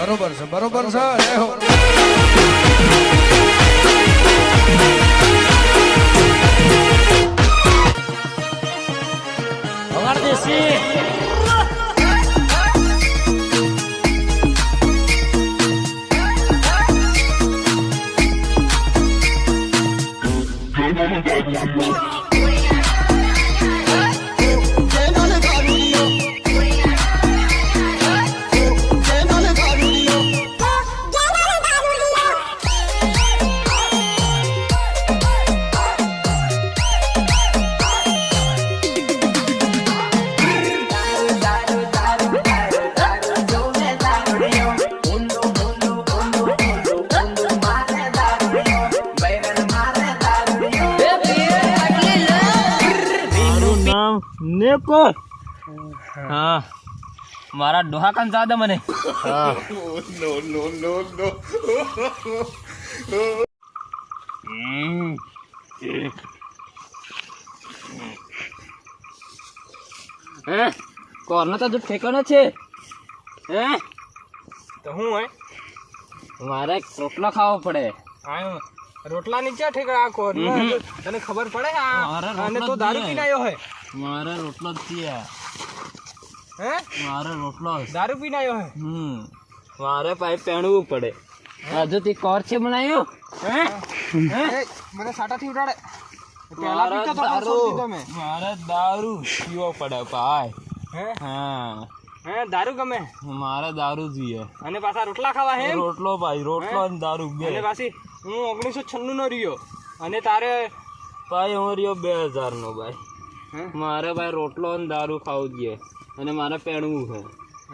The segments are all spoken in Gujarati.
બરોબર છે બરોબર છે જય હો ભગવાન દેશી નેકો હા મારા ડોહા કાન જાદે મને હા નો નો નો નો હે કોર્ન તો જો ઠેકાનો છે હે તો હું હે મારે રોટલો ખાવો પડે આયો રોટલા નીચે ઠેકા આ કોર તને ખબર પડે અને તો દારૂ પીને આવ્યો હે મારે રોટલો જ છે હે મારે રોટલો દારૂ પીને આવ્યો હે મારે પાઈ પહેણવું પડે હજુ તે કોર છે બનાવ્યો હે મને સાટાથી ઉડાડે પહેલા પીતો તો દારૂ તમે મારે દારૂ પીવો પડે ભાઈ હે હા હે દારૂ ગમે મારે દારૂ જોઈએ અને પાછા રોટલા ખાવા હે રોટલો ભાઈ રોટલો અને દારૂ બે અને પાછી હું 1996 નો રહ્યો અને તારે ભાઈ હું રહ્યો 2000 નો ભાઈ મારે ભાઈ રોટલો અને દારૂ ખાવું જોઈએ અને મારે પહેણવું છે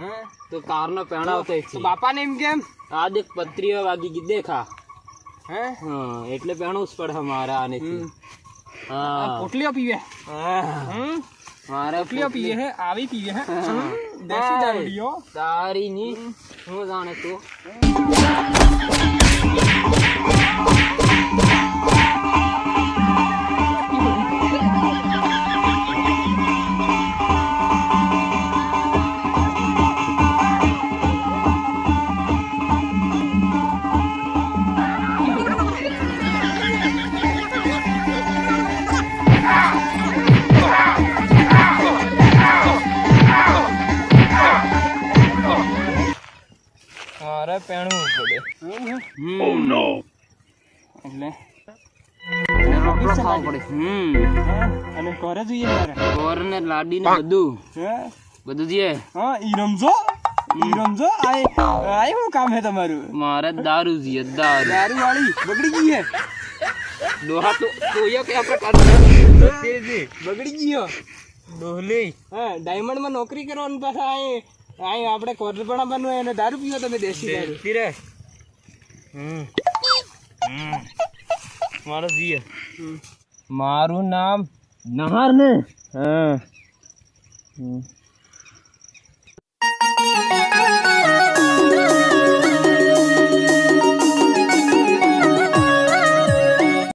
હે તો કારનો પહેણાવતો છે બાપાને એમ કેમ આ દેખ પત્રીઓ વાગી ગઈ દેખા હે હા એટલે પહેણવું જ પડે મારે આનેથી હા પોટલીઓ પીવે મારે પોટલીઓ પીવે હે આવી પીવે હે દેશી દારૂ તારી ની હું જાણે તું મારે પહેણવું પડે ઓ નો એટલે રોટલો ખાવો પડે અને કરે જોઈએ મારે કોર ને લાડી ને બધું હે બધું જોઈએ હા ઈ રમજો આય શું કામ હે તમારું મારે દારૂ જોઈએ દારૂ દારૂ વાળી બગડી ગઈ હે ડોહા તો કોયો કે આપણે બગડી ગયો ડોહલી હા ડાયમંડ માં નોકરી કરવાનું પાછા આય આપણે કોરપણા બનવું અને દારૂ પીવો તમે દેશી દારૂ પીરે મારો જીએ મારું નામ નહાર ને હા